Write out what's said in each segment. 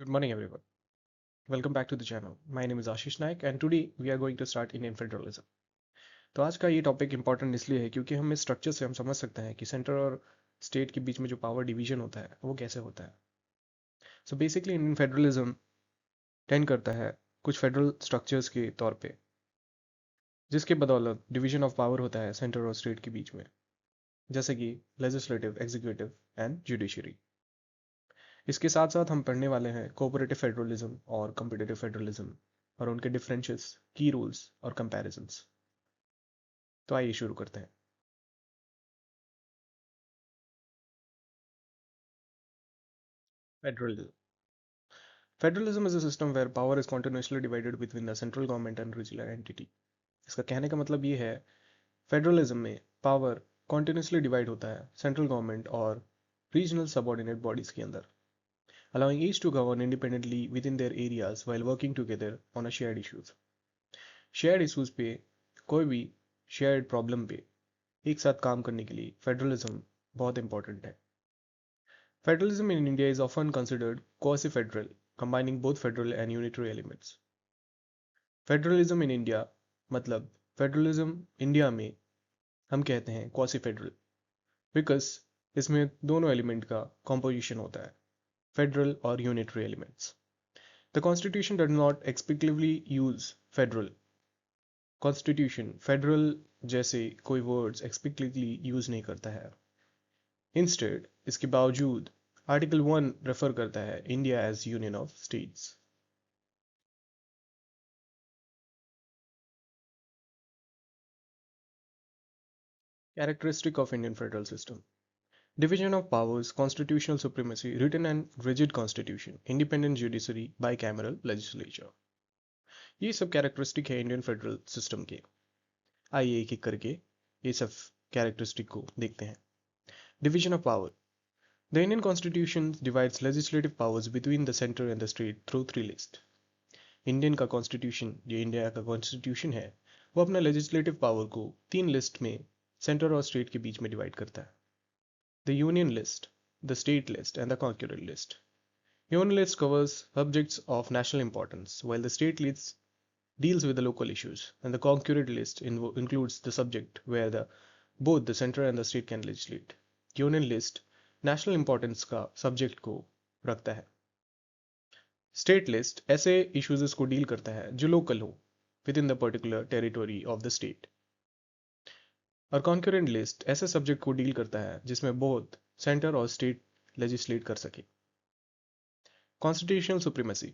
Good morning, everyone. Welcome back to the channel. My name is Ashish Naik, and today we are going to start Indian federalism. तो आज का ये topic important इसलिए है क्योंकि हम इस स्ट्रक्चर से हम समझ सकते हैं कि सेंटर और स्टेट के बीच में जो पावर डिवीजन होता है वो कैसे होता है. So basically Indian federalism tend करता है कुछ फेडरल स्ट्रक्चर्स के तौर पे, जिसके बदौलत डिवीजन ऑफ पावर होता है सेंटर और स्टेट के बीच में, जैसे कि लेजिस्लेटिव, एग्जीक्यूटिव एंड जुडिशरी. इसके साथ साथ हम पढ़ने वाले हैं कोऑपरेटिव फेडरलिज्म और कॉम्पिटिटिव फेडरलिज्म और उनके डिफरेंसेस, की रूल्स और कंपैरिजंस. तो आइए शुरू करते हैं. Federalism. Federalism is a system where power is continuously divided between the central government and regional entity. इसका कहने का मतलब ये है, फेडरलिज्म में पावर कॉन्टिन्यूसली डिवाइड होता है सेंट्रल गवर्नमेंट और रीजनल सबऑर्डिनेट बॉडीज के अंदर, allowing each to govern independently within their areas while working together on a shared issues. Shared issues पे, कोई भी शेयर्ड प्रॉब्लम पे एक साथ काम करने के लिए फेडरलिज्म बहुत इंपॉर्टेंट है. Federalism in India is often considered quasi-federal, combining both federal and unitary elements. Federalism in India मतलब फेडरलिज्म इंडिया में हम कहते हैं क्वासी फेडरल, बिकॉज इसमें दोनों एलिमेंट का कॉम्पोजिशन होता है, फेडरल और unitary elements. The constitution does not explicitly use federal. Constitution federal जैसे कोई वर्ड्स एक्सप्लिसिटली यूज नहीं करता है. इंस्टेड इसके बावजूद आर्टिकल 1 रेफर करता है India as union of states. Characteristic of Indian federal system: division of powers, constitutional supremacy, written and rigid constitution, independent judiciary, bicameral legislature. ये सब कैरेक्टरिस्टिक है इंडियन फेडरल सिस्टम के. आइए एक एक करके ये सब कैरेक्टरिस्टिक को देखते हैं. Division of power. The Indian constitution divides legislative powers between the centre and the state through 3 list. Indian का कॉन्स्टिट्यूशन, जो इंडिया का कॉन्स्टिट्यूशन है, वो अपना लेजिस्लेटिव पावर को 3 लिस्ट में सेंटर और स्टेट के बीच में डिवाइड करता है. The Union List, the State List, and the Concurrent List. Union List covers subjects of national importance, while the State List deals with the local issues, and the Concurrent List includes the subject where both the center and the state can legislate. Union List national importance का subject को रखता है. State List ऐसे issues को deal करता है जो local हो within the particular territory of the state. और कॉन्करेंट लिस्ट ऐसे सब्जेक्ट को डील करता है जिसमें बोथ सेंटर और स्टेट लेजिस्लेट कर सके. Constitutional supremacy.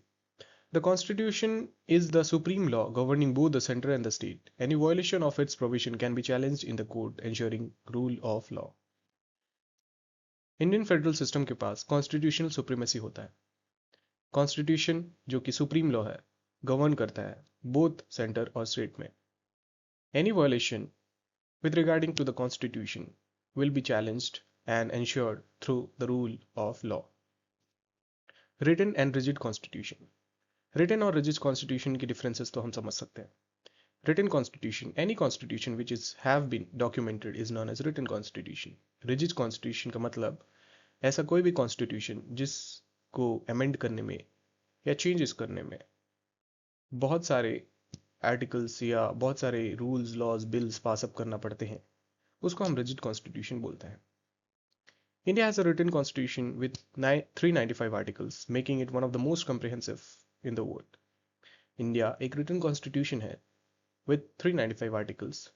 The constitution is the supreme law governing both the centre and the state. Any violation of its provision can be challenged in the court ensuring rule of law. Indian federal system के पास constitutional supremacy होता है. Constitution जो कि supreme law है, govern करता है both centre और state में. Any violation with regarding to the constitution will be challenged and ensured through the rule of law. Written and rigid constitution. Written और rigid constitution की differences तो हम समझ सकते हैं. Written constitution, any constitution which is have been documented is known as written constitution. Rigid constitution का मतलब ऐसा कोई भी constitution जिसको amend करने में या changes करने में बहुत सारे आर्टिकल्स या बहुत सारे rules, laws, bills pass up करना पड़ते हैं, उसको हम रिजिड कॉन्स्टिट्यूशन बोलते हैं. India has a written constitution with 395 articles, making it one of the most comprehensive in the world. India एक रिटन कॉन्स्टिट्यूशन है विद 395 आर्टिकल्स,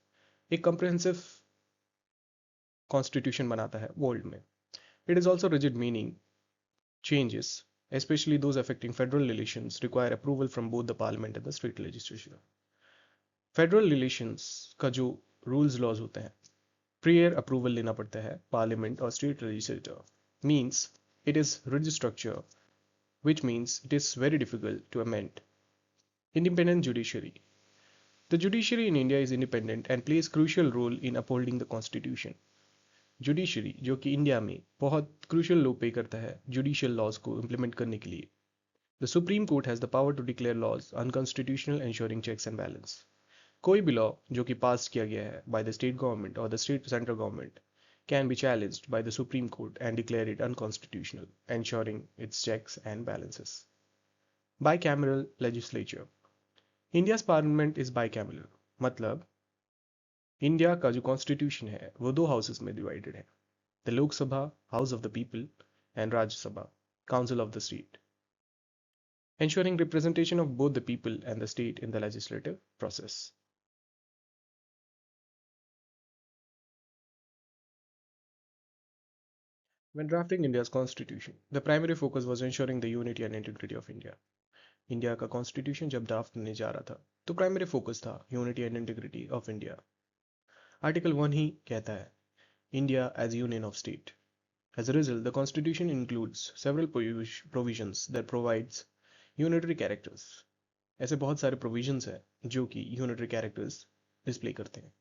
एक कॉम्प्रिहेंसिव कॉन्स्टिट्यूशन बनाता है वर्ल्ड में. It is also rigid, meaning changes, especially those affecting federal relations, require approval from both the parliament and the state legislature. Federal relations का जो rules laws होते हैं, prior approval लेना पड़ता है पार्लियामेंट और state legislature. Means it is rigid structure, which means it is very difficult to amend. Independent judiciary. The judiciary in India is independent and plays crucial role in upholding the constitution. Judiciary जो कि India में बहुत crucial role play करता है judicial laws को implement करने के लिए. The Supreme Court has the power to declare laws unconstitutional ensuring checks and balance. कोई भी लॉ जो कि पास किया गया है बाय द स्टेट गवर्नमेंट और the state central government can be challenged by the Supreme Court and declare it unconstitutional, ensuring its checks and balances. Bicameral legislature. India's parliament is bicameral. मतलब India का जो constitution है वो दो houses में divided है, the Lok Sabha house of the people and Rajya Sabha council of the state, ensuring representation of both the people and the state in the legislative process. When drafting India's constitution, the primary focus was ensuring the unity and integrity of India. India का constitution जब draft होने जा रहा था तो primary focus था unity and integrity of India. Article 1 ही कहता है India as union of state. As a result, the constitution includes several provisions that provides unitary characters. ऐसे बहुत सारे provisions हैं जो कि unitary characters display करते हैं।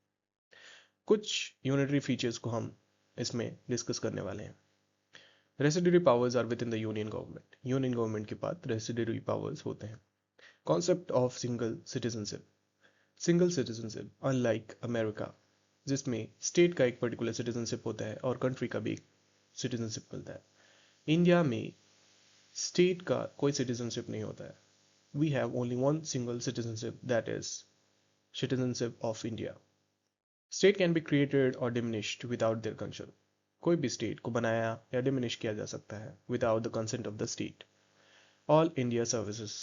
कुछ unitary features को हम इसमें discuss करने वाले हैं। Residuary powers are within the union government. Union government के पास residuary powers होते हैं। Concept of single citizenship. Single citizenship, unlike America, जिसमें state का एक particular citizenship होता है और country का भी एक citizenship मिलता है। इंडिया में स्टेट का कोई सिटीजनशिप नहीं होता है। We have only one single citizenship, that is citizenship of India. State can be created और डिमिनिश्ड विदाउट देयर कंसेंट। कोई भी स्टेट को बनाया या डिमिनिश किया जा सकता है without the consent of the state. All India services,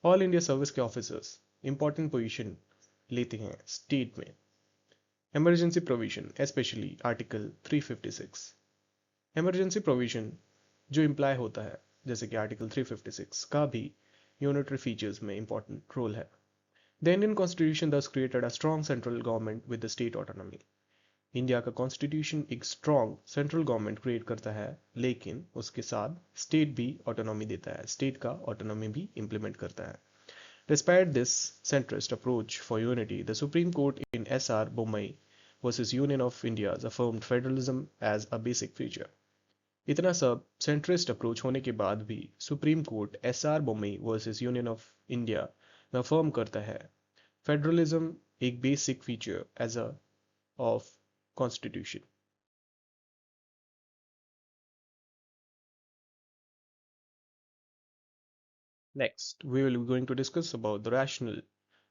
all India service के ऑफिसर्स इंपॉर्टेंट पोजीशन लेते हैं स्टेट में। Emergency provision, specially article 356। Emergency provision जो इम्प्लाई होता है जैसे कि आर्टिकल 356 का भी यूनिटरी फीचर्स में इंपॉर्टेंट रोल है। द इंडियन कॉन्स्टिट्यूशन दस created a strong central government with the state autonomy. India का कॉन्स्टिट्यूशन एक स्ट्रॉन्ग सेंट्रल गवर्नमेंट क्रिएट करता है लेकिन उसके साथ स्टेट भी ऑटोनॉमी देता है, स्टेट का ऑटोनॉमी भी इंप्लीमेंट करता है। Despite this centrist approach for unity, the Supreme Court in S.R. Bommai versus Union of India affirmed federalism as a basic feature. इतना सब सेंट्रिस्ट अप्रोच होने के बाद भी Supreme Court SR Bommai versus union of India में affirm करता है federalism एक basic feature as a of constitution. Next, we will be going to discuss about the rationale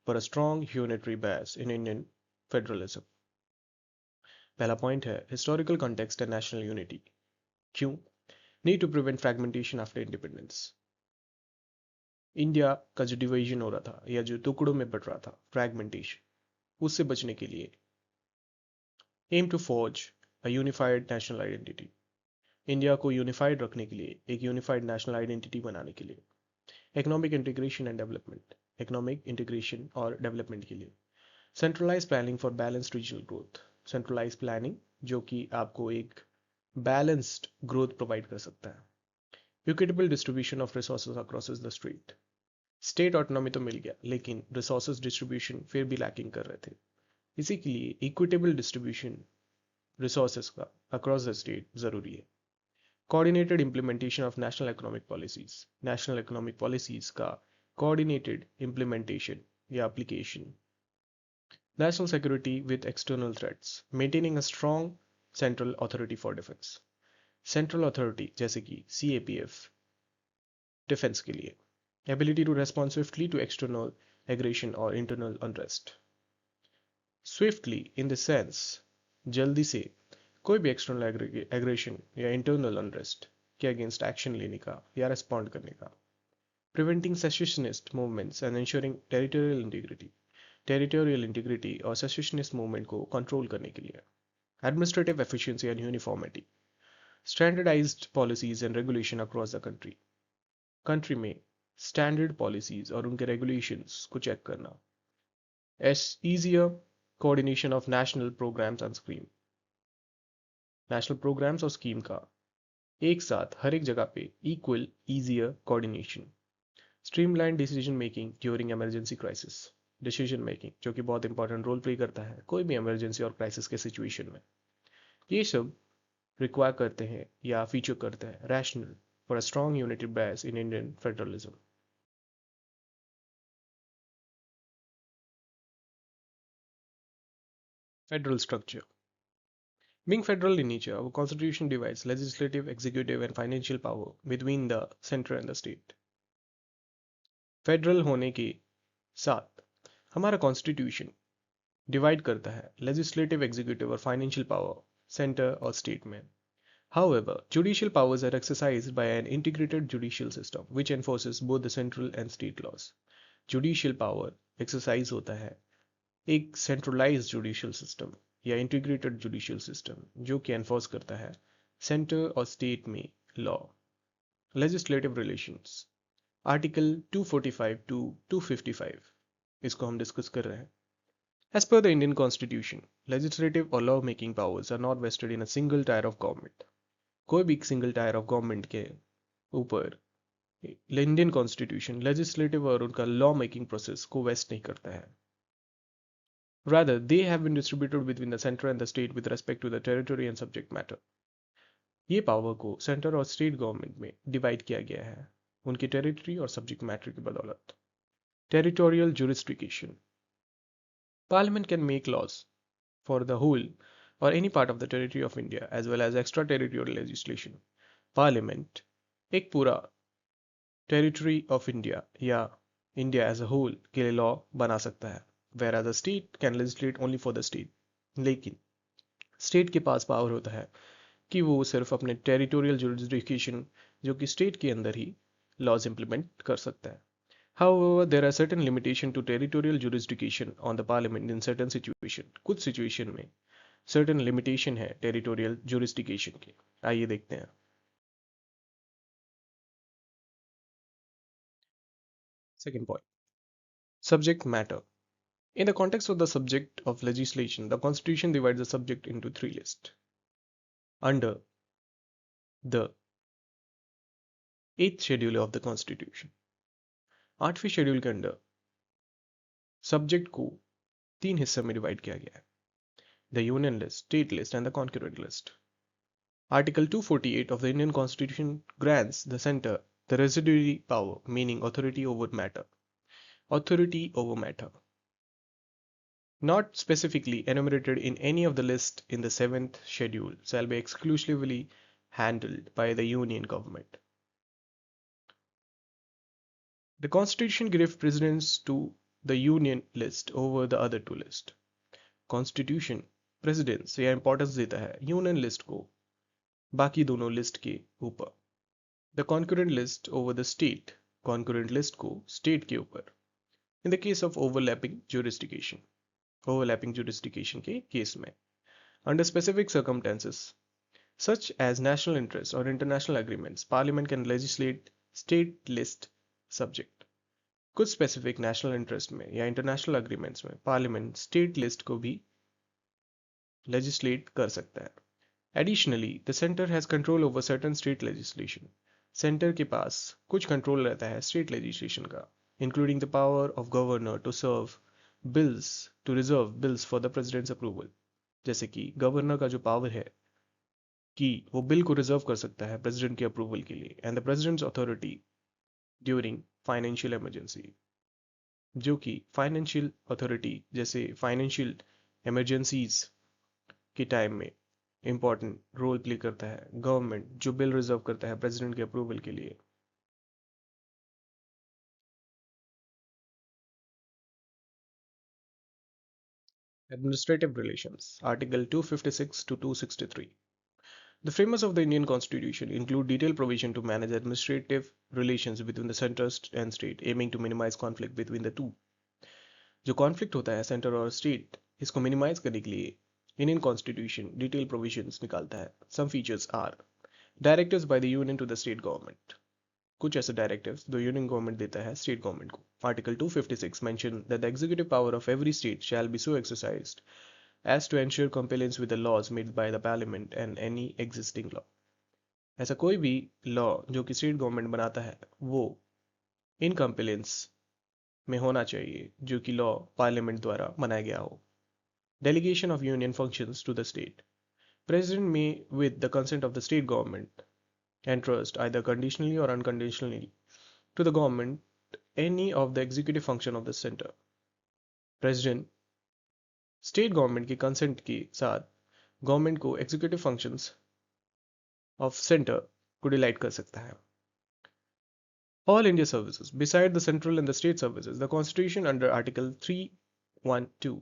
for a strong unitary base in Indian federalism. पहला point है historical context and national unity. क्यों? Need to prevent fragmentation after independence. India का जो division हो रहा था या जो टुकड़ों में बट रहा था, फ्रैगमेंटेशन, उससे बचने के लिए aim to forge a unified national identity. India को यूनिफाइड रखने के लिए, एक यूनिफाइड नेशनल आइडेंटिटी बनाने के लिए। Economic integration and development, economic integration और डेवलपमेंट के लिए। Centralise planning for balanced regional growth, centralise planning जो कि आपको एक बैलेंस्ड ग्रोथ प्रोवाइड कर सकता है। Equitable distribution of resources across the state. State autonomy तो मिल गया लेकिन रिसोर्सेज डिस्ट्रीब्यूशन फिर भी लैकिंग कर रहे थे, इसी के लिए इक्विटेबल डिस्ट्रीब्यूशन रिसोर्सेज का अक्रॉस द स्टेट जरूरी है। Coordinated implementation of national economic policies, national economic policies का कोऑर्डिनेटेड इंप्लीमेंटेशन या application. National security with external threats, maintaining a strong central authority for defence. Central authority जैसे कि CAPF defence के लिए। Ability to respond swiftly to external aggression or internal unrest. Swiftly in the sense जल्दी से कोई भी external aggression या internal unrest के against action लेने का या respond करने का। Preventing secessionist movements and ensuring territorial integrity. Territorial integrity और secessionist movement को control करने के लिए। Administrative efficiency and uniformity. Standardized policies and regulation across the country. Country में स्टैंडर्ड पॉलिसीज और उनके रेगुलेशंस को चेक करना। Easier coordination of national programmes and scheme, national programmes और स्कीम का एक साथ हर एक जगह पे equal easier coordination. Streamline decision making during emergency crisis, decision making जो कि बहुत इंपॉर्टेंट रोल प्ले करता है कोई भी इमरजेंसी और क्राइसिस के सिचुएशन में। ये सब रिक्वायर करते हैं या फीचर करते हैं rational for a strong unity base in Indian federalism. Federal structure. Being federal in nature, our constitution divides legislative, executive, and financial power between the center and the state. Federal होने के साथ हमारा constitution divide करता है legislative, executive और financial power centre और state में. However, judicial powers are exercised by an integrated judicial system which enforces both the central and state laws. Judicial power exercise होता है एक centralized judicial system या integrated judicial system जो कि enforce करता है center और state में law. Legislative relations Article 245 to 255 इसको हम डिस्कस कर रहे हैं. As per the Indian Constitution, legislative or law-making powers are not vested in a single tier of government. कोई भी सिंगल टायर ऑफ गवर्नमेंट के ऊपर इंडियन कॉन्स्टिट्यूशन लेजिस्लेटिव और उनका लॉ मेकिंग प्रोसेस को वेस्ट नहीं करता है. Rather they have been distributed between the centre and the state with respect to the territory and subject matter. ये पावर को सेंटर और स्टेट गवर्नमेंट में डिवाइड किया गया है उनकी टेरिटरी और सब्जेक्ट मैटर की बदौलत. Territorial jurisdiction parliament can make laws for the whole or any part of the territory of India as well as extraterritorial legislation. Parliament एक पूरा territory of India या India as a whole के लिए law बना सकता है, whereas a state can legislate only for the state. लेकिन state के पास power होता है कि वो सिर्फ अपने territorial jurisdiction जो कि state के अंदर ही laws implement कर सकता है. However, there are certain limitation to territorial jurisdiction on the parliament in certain situation. कुछ situation में सर्टेन लिमिटेशन है टेरिटोरियल जुरिस्डिक्शन की. आइए देखते हैं. Second point, subject matter. In the context of the subject of legislation, the Constitution divides the subject into three lists. Under the 8th schedule of the Constitution, 8वीं schedule के अंदर subject को तीन हिस्सों में डिवाइड किया गया है. The Union List, State List and the Concurrent List. Article 248 of the Indian Constitution grants the centre the residuary power, meaning authority over matter. Authority over matter. Not specifically enumerated in any of the list in the 7th schedule shall be exclusively handled by the Union government. The Constitution gives precedence to the Union List over the other two lists. Constitution precedence या importance देता है union list को बाकी दोनों list के ऊपर. The concurrent list over the state, concurrent list को state के ऊपर. In the case of overlapping jurisdiction, overlapping jurisdiction के केस में. Under specific circumstances such as national interest और international agreements, parliament can legislate state list subject. कुछ specific national interest में या international agreements में पार्लियामेंट स्टेट लिस्ट को भी legislate कर सकता है. Additionally, the center has control over certain state legislation. Center के पास कुछ control रहता है state legislation का, including the power of governor to serve bills, to reserve bills for the president's approval. जैसे कि governor का जो power है कि वो bill को reserve कर सकता है president के approval के लिए, and the president's authority during financial emergency. जो कि financial authority जैसे financial emergencies के टाइम में इंपॉर्टेंट रोल प्ले करता है गवर्नमेंट जो बिल रिजर्व करता है प्रेसिडेंट के अप्रूवल के लिए. Administrative relations article 256 to 263. The framers of the Indian Constitution include detailed provision to manage administrative relations between the center and state, aiming to minimize conflict between the two. जो conflict होता है centre और state, इसको minimise करने के लिए Indian Constitution detailed provisions निकालता है. Some features are directives by the Union to the state government. कुछ ऐसे directives जो Union government देता है state government को. Article 256 mention that the executive power of every state shall be so exercised as to ensure compliance with the laws made by the Parliament and any existing law. ऐसा कोई भी law जो कि state government बनाता है वो in compliance में होना चाहिए जो कि law Parliament द्वारा बनाया गया हो. Delegation of union functions to the state. President may, with the consent of the state government, entrust either conditionally or unconditionally to the government any of the executive function of the center. President state government के consent के साथ government को executive functions of center को delight कर सकता है. All India services, beside the central and the state services, the Constitution under Article 312,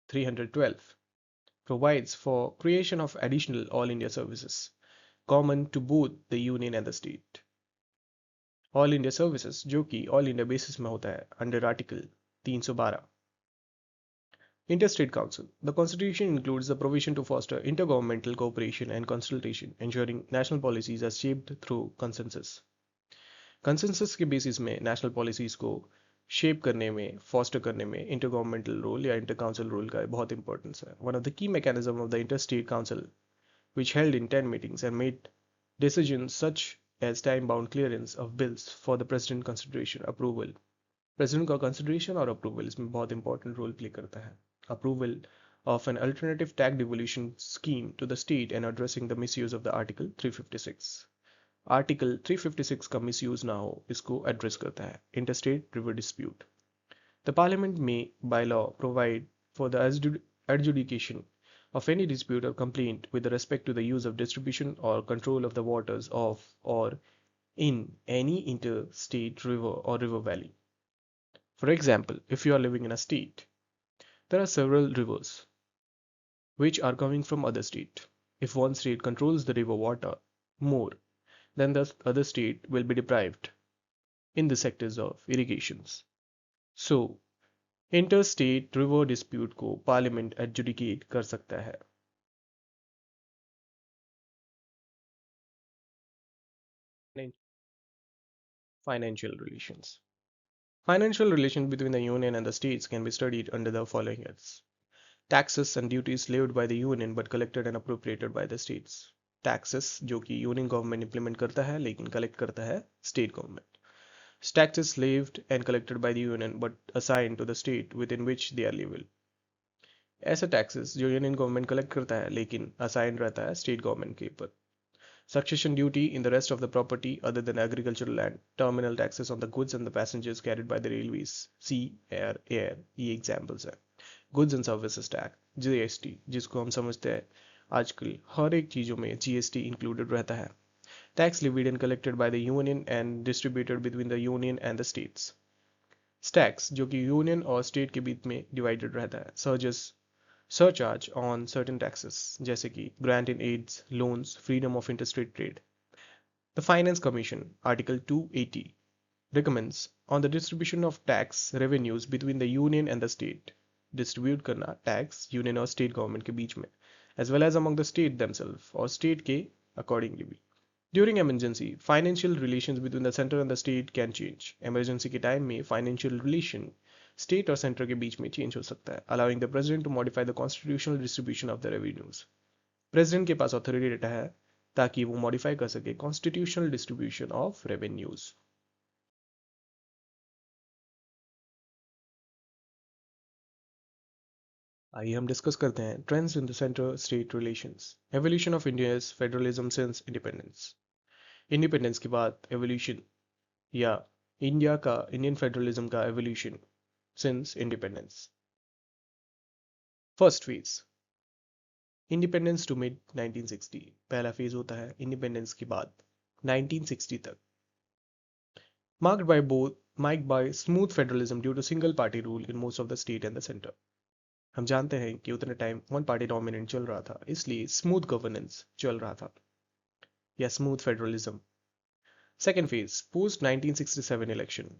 312 provides for creation of additional All India services, common to both the union and the state. All India services जो कि all India basis में होता है under article 312. Interstate Council. The Constitution includes the provision to foster intergovernmental cooperation and consultation, ensuring national policies are shaped through consensus. Consensus के basis में national policies को shape करने में, foster करने में intergovernmental role या inter-council role का बहुत importance है. One of the key mechanism of the Interstate Council, which held in 10 meetings and made decisions such as time-bound clearance of bills for the president consideration approval. President का consideration और approval इसमें बहुत important role play करता है. Approval of an alternative tax devolution scheme to the state and addressing the misuse of the Article 356. Article 356 का misuse ना हो इसको address करता है. Interstate river dispute. The Parliament may by law provide for the adjudication of any dispute or complaint with respect to the use of distribution or control of the waters of or in any interstate river or river valley. For example, if you are living in a state, there are several rivers which are coming from other state. If one state controls the river water more, then the other state will be deprived in the sectors of irrigations. So, interstate river dispute को parliament adjudicate कर सकता है. Financial relations. Financial relations between the union and the states can be studied under the following heads. Taxes and duties levied by the union but collected and appropriated by the states. Taxes जो कि union government implement करता है लेकिन collect करता है state government. Taxes levied and collected by the union but assigned to the state within which they are levied. ऐसे taxes जो union government collect करता है लेकिन असाइन रहता है स्टेट गवर्नमेंट के ऊपर. Succession duty in the rest of the property other than agricultural land, terminal taxes on the goods and the passengers carried by the railways, sea, air, ये examples हैं. Goods and services tax, GST, जिसको हम समझते हैं आजकल हर एक चीज़ों में GST included रहता है. Tax levied and collected by the union and distributed between the union and the states. Tax जो कि union और state के बीच में divided रहता है. Surcharge on certain taxes जैसे कि grant in aids, loans, freedom of interstate trade. The Finance Commission, Article 280, recommends on the distribution of tax revenues between the union and the state. Distribute करना tax union और state government के बीच में, as well as among the state themselves और state के accordingly भी. During emergency, financial relations between the center and the state can change. Emergency के time में financial relation स्टेट और सेंटर के बीच में चेंज हो सकता है, allowing the president to modify the constitutional distribution of the revenues. President के पास अथॉरिटी रहता है ताकि वो मॉडिफाई कर सके कॉन्स्टिट्यूशनल डिस्ट्रीब्यूशन ऑफ रेवेन्यूज. आइए हम डिस्कस करते हैं trends in the centre state relations. Evolution of India's federalism since independence. Independence के बाद एवोल्यूशन या इंडियन फेडरलिज्म का evolution since independence. First phase independence to mid 1960. पहला फेज होता है इंडिपेंडेंस के बाद 1960 तक, marked by smooth federalism due to single party rule in most of the state and the center. हम जानते हैं कि उतने टाइम वन पार्टी डोमिनेंट चल रहा था, इसलिए स्मूथ गवर्नेंस चल रहा था या smooth federalism. Second phase post 1967 election.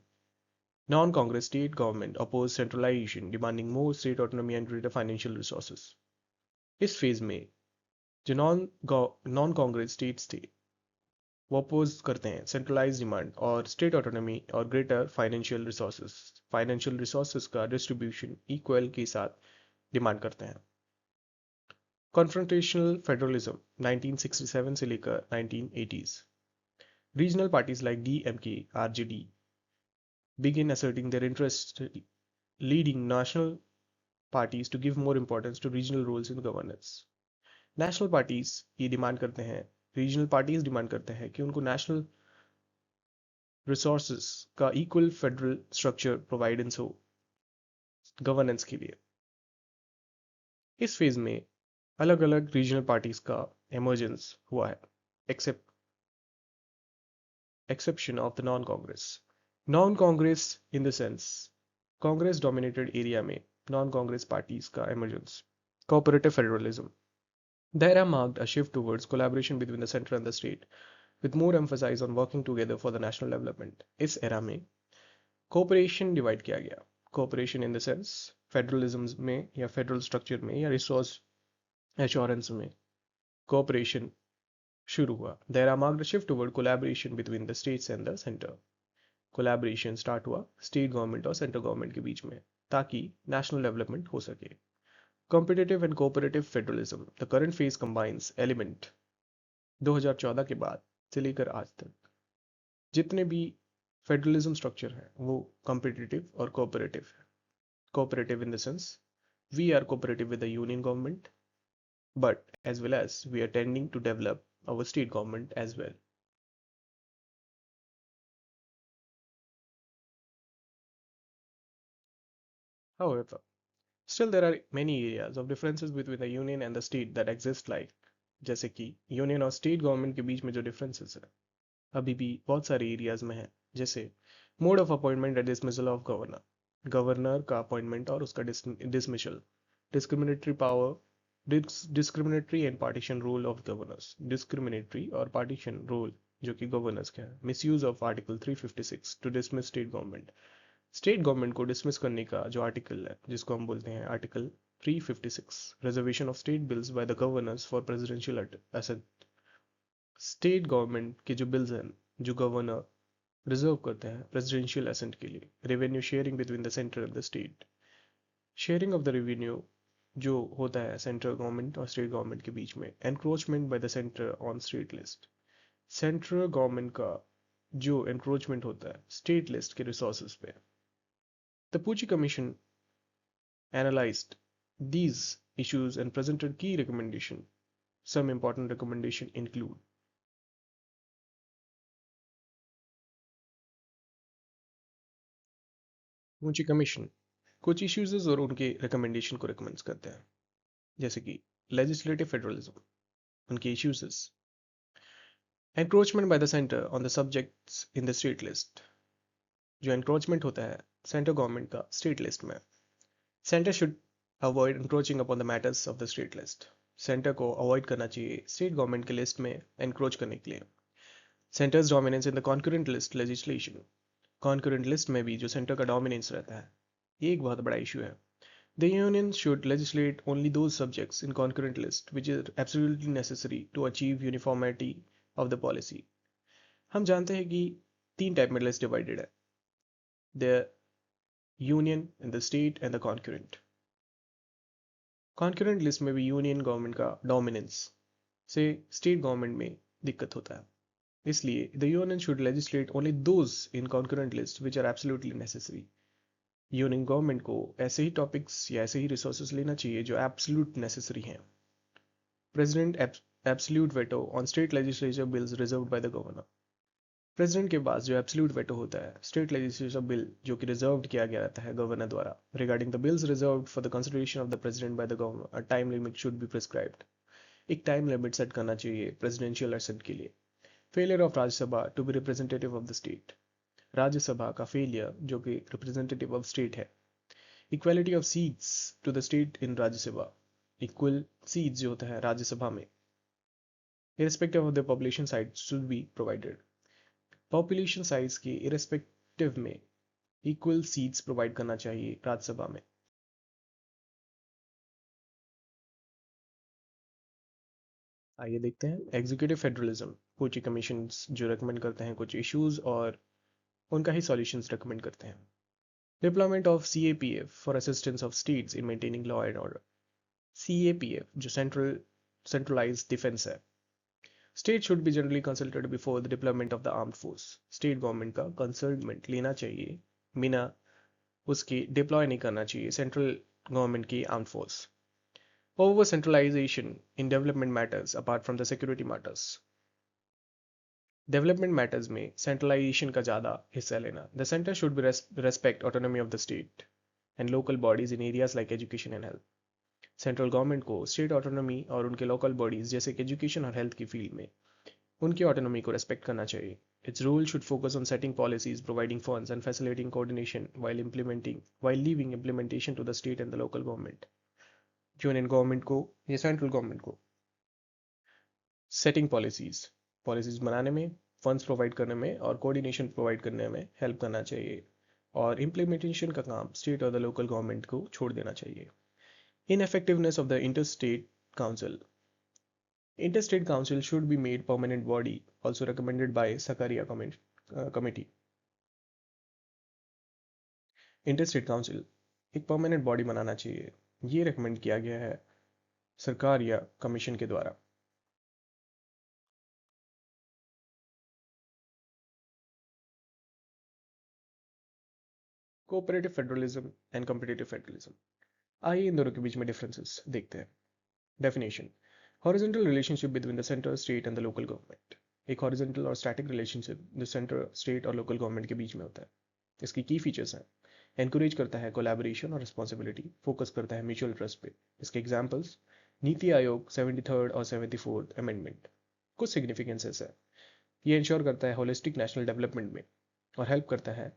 Non-Congress state government opposed centralization, demanding more state autonomy and greater financial resources. इस फेज में जो नॉन कांग्रेस स्टेट्स थे वो अपोज करते हैं सेंट्रलाइज डिमांड और स्टेट ऑटोनॉमी और ग्रेटर फाइनेंशियल रिसोर्सेज का डिस्ट्रीब्यूशन इक्वल के साथ डिमांड करते हैं. कॉन्फ्रंटेशनल फेडरलिज्म 1967 से लेकर 1980s. Regional parties like DMK, RJD begin asserting their interest, leading national parties to give more importance to regional roles in governance. National parties ये demand करते हैं, रीजनल पार्टीज डिमांड करते हैं कि उनको नेशनल रिसोर्सेज का इक्वल फेडरल स्ट्रक्चर प्रोवाइडेंस हो governance के लिए. इस फेज में अलग अलग रीजनल पार्टीज का एमर्जेंस हुआ है, accept exception of the non-Congress. Non-Congress in the sense, Congress dominated area में non-Congress parties का emergence. Cooperative federalism. The era marked a shift towards collaboration between the center and the state, with more emphasis on working together for the national development. इस era में cooperation divide किया गया. Cooperation in the sense, federalism में या federal structure में या resource assurance में cooperation शुरू हुआ. The era marked a shift toward collaboration between the states and the center. Collaboration start हुआ state government और central government के बीच में ताकि national development हो सके. Competitive and cooperative federalism. The current phase combines element 2014 के बाद से लेकर आज तक जितने भी फेडरलिज्म स्ट्रक्चर है वो कॉम्पिटिटिव और कोऑपरेटिव है. Cooperative in the sense we are cooperative with the union government but as well as we are tending to develop our state government as well. However, still there are many areas of differences between the union and the state that exist like जैसे कि union और state government के बीच में जो differences है अभी भी बहुत सारे एरियाज में है. जैसे mode of appointment and dismissal of governor, governor का अपॉइंटमेंट और उसका dismissal, discriminatory power, discriminatory and partition role of governors, discriminatory और पार्टीशन रोल जो कि गवर्नर्स का है. Misuse of article 356 to dismiss state government, state government को dismiss करने का जो आर्टिकल है जिसको हम बोलते हैं article 356, reservation of state bills by the governors for presidential assent. State government के जो बिल्स हैं जो गवर्नर रिजर्व करते हैं प्रेसिडेंशियल असेंट के लिए. Revenue sharing between the centre and the state, sharing of the revenue जो होता है सेंट्रल गवर्नमेंट और स्टेट गवर्नमेंट के बीच में. Encroachment by the centre on state list, central government का जो एनक्रोचमेंट होता है स्टेट लिस्ट के रिसोर्सेज पे. The Punchhi commission analyzed these issues and presented key recommendation. Some important recommendation include Punchhi commission कुछ इश्यूज और उनके रिकमेंडेशन को रिकमेंड करते हैं जैसे कि लेजिस्लेटिव फेडरलिज्म. उनके issues encroachment by the centre on the subjects in the state list, जो एनक्रोचमेंट होता है सेंटर गवर्नमेंट का स्टेट लिस्ट में. Centre should avoid encroaching upon the matters of the state list, centre को avoid करना चाहिए state government के list में एनक्रोच करने के लिए. Centre's dominance in the concurrent list legislation, concurrent list में भी जो सेंटर का डोमिनेंस रहता है ये एक बहुत बड़ा इशू है. The union should legislate only those subjects in concurrent list which is absolutely necessary to achieve uniformity of the policy. हम जानते हैं कि 3 टाइप में लिस्ट डिवाइडेड है, the union and the state and the concurrent. concurrent list में भी union government का dominance से स्टेट गवर्नमेंट में दिक्कत होता है. इसलिए the union should legislate only those in concurrent list which are absolutely necessary. Union government को ऐसे ही टॉपिक्स या ऐसे ही रिसोर्सेज लेना चाहिए जो एब्सोल्यूट नेसेसरी हैं. President absolute veto on state legislature bills reserved bye the governor, president के पास जो एब्सोल्यूट वेटो होता है स्टेट लेजिस्लेचर बिल जो कि रिजर्व्ड किया गया रहता है गवर्नर द्वारा. Regarding the bills reserved for the consideration of the president by the governor, a time limit should be prescribed. एक टाइम लिमिट सेट करना चाहिए प्रेसिडेंशियल असेंट के लिए. Failure of Rajya Sabha to be representative of the state, Rajya Sabha का failure जो कि representative of state है. Equality of seats to the state in Rajya Sabha, equal seats जो होता है राज्यसभा में irrespective of the population size should be provided. Population size के irrespective में इक्वल सीट्स प्रोवाइड करना चाहिए राज्यसभा में. आइए देखते हैं एग्जीक्यूटिव फेडरलिज्म. पूची कमीशन जो रेकमेंड करते हैं कुछ इश्यूज और उनका ही सॉल्यूशंस रेकमेंड करते हैं. Deployment of CAPF for assistance of states in maintaining law and order. CAPF जो centralized defense है. State should be generally consulted before the deployment of the armed force. State government का consultment लेना चाहिए बिना उसके deploy नहीं करना चाहिए central government की armed force. Over centralization in development matters apart from the security matters. Development matters में सेंट्रलाइजेशन का ज़्यादा हिस्सा लेना. The centre should be respect autonomy of the state and local bodies in areas like education and health. Central government को state autonomy और उनके local bodies जैसे कि एजुकेशन और हेल्थ की फील्ड में उनकी ऑटोनॉमी को रेस्पेक्ट करना चाहिए. Its role should focus on setting policies, providing funds, and facilitating coordination while leaving implementation to the state and the local government. Union government को या सेंट्रल गवर्नमेंट को सेटिंग पॉलिसीज बनाने में, फंड्स प्रोवाइड करने में और कोऑर्डिनेशन प्रोवाइड करने में हेल्प करना चाहिए, और इम्प्लीमेंटेशन का काम स्टेट और द लोकल गवर्नमेंट को छोड़ देना चाहिए. Ineffectiveness of the interstate council. Interstate council should be made permanent body, also recommended by Sakaria committee. Interstate council एक permanent body बनाना चाहिए, ये recommend किया गया है सरकारिया कमीशन के द्वारा. Cooperative federalism and competitive federalism. आइए इन दोनों के बीच में डिफरेंसेस देखते हैं. Definition. Horizontal relationship between the centre, state and the local government. एक हॉरिजॉन्टल और स्टैटिक रिलेशनशिप जो सेंटर, स्टेट और लोकल गवर्नमेंट के बीच में होता है. इसकी की फीचर्स हैं. एनकरेज करता है कोलैबोरेशन और रिस्पॉन्सिबिलिटी, फोकस करता है म्यूचुअल ट्रस्ट पे. इसके एग्जांपल्स नीति आयोग 73rd और 74th अमेंडमेंट. कुछ सिग्निफिकेंसेस है. ये इंश्योर करता है होलिस्टिक नेशनल डेवलपमेंट में और हेल्प करता है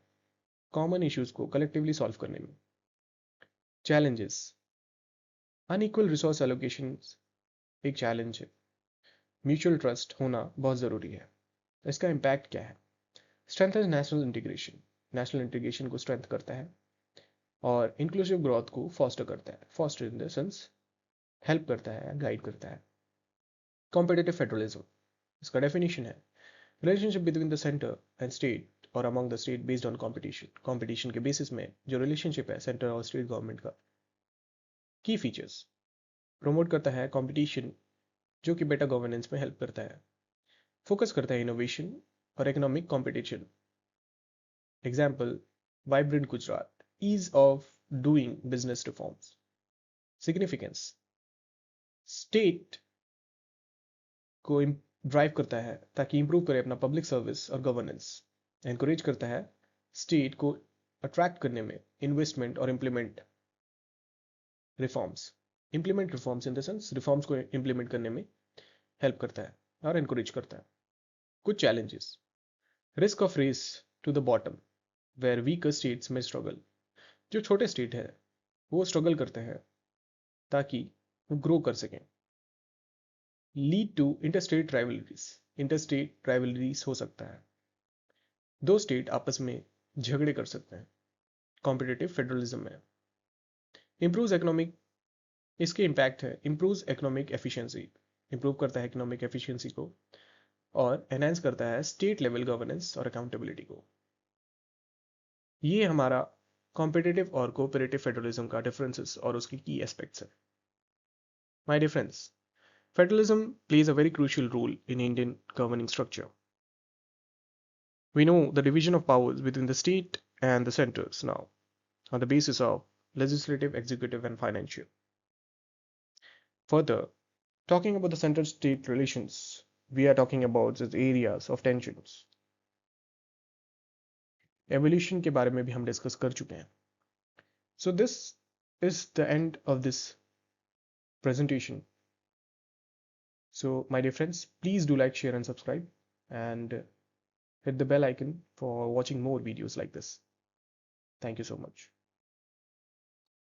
कॉमन इश्यूज को कलेक्टिवली सॉल्व करने में. चैलेंजेस. अनइक्वल रिसोर्स एलोकेशन एक चैलेंज है. म्यूचुअल ट्रस्ट होना बहुत ज़रूरी है. इसका इम्पैक्ट क्या है? स्ट्रेंथन नेशनल इंटीग्रेशन को स्ट्रेंथ करता है और इंक्लूसिव ग्रोथ को फॉस्टर करता है. Foster in the sense help करता है, गाइड करता है. Competitive federalism. इसका डेफिनेशन है relationship between the centre and state और among the state based on competition के बेसिस में जो रिलेशनशिप है सेंटर और स्टेट गवर्नमेंट का. की फीचर्स. प्रमोट करता है कंपटीशन जो कि बेटर गवर्नेंस में हेल्प करता है. फोकस करता है इनोवेशन और economic competition. Example vibrant Gujarat, ease of doing business reforms. Significance. State को ड्राइव करता है ताकि इंप्रूव करे अपना पब्लिक सर्विस और गवर्नेंस. एनकरेज करता है स्टेट को अट्रैक्ट करने में इन्वेस्टमेंट और implement reforms in the sense reforms को इम्प्लीमेंट करने में हेल्प करता है और एनकरेज करता है. कुछ challenges. Risk of race to the bottom where weaker states में स्ट्रगल. जो छोटे स्टेट है वो स्ट्रगल करते हैं ताकि वो ग्रो कर सकें. लीड टू इंटरस्टेट राइवलरीज हो सकता है. दो स्टेट आपस में झगड़े कर सकते हैं. कॉम्पिटिटिव फेडरलिज्म में इंप्रूव इकोनॉमिक. इसके इम्पैक्ट है इंप्रूव इकोनॉमिक एफिशिएंसी, इंप्रूव करता है इकोनॉमिक एफिशिएंसी को और एनहांस करता है स्टेट लेवल गवर्नेंस और अकाउंटेबिलिटी को. ये हमारा कॉम्पिटिटिव और कोऑपरेटिव फेडरलिज्म का डिफरेंसेस और उसकी की एस्पेक्ट्स है. My dear friends, federalism plays a very crucial role in Indian governing structure. We know the division of powers between the state and the centers now on the basis of legislative, executive, and financial. Further, talking about the center-state relations, we are talking about the areas of tensions. Evolution के बारे में भी हम discuss कर चुके हैं. So this is the end of this presentation. So my dear friends, please do like, share and subscribe and hit the bell icon for watching more videos like this. Thank you so much.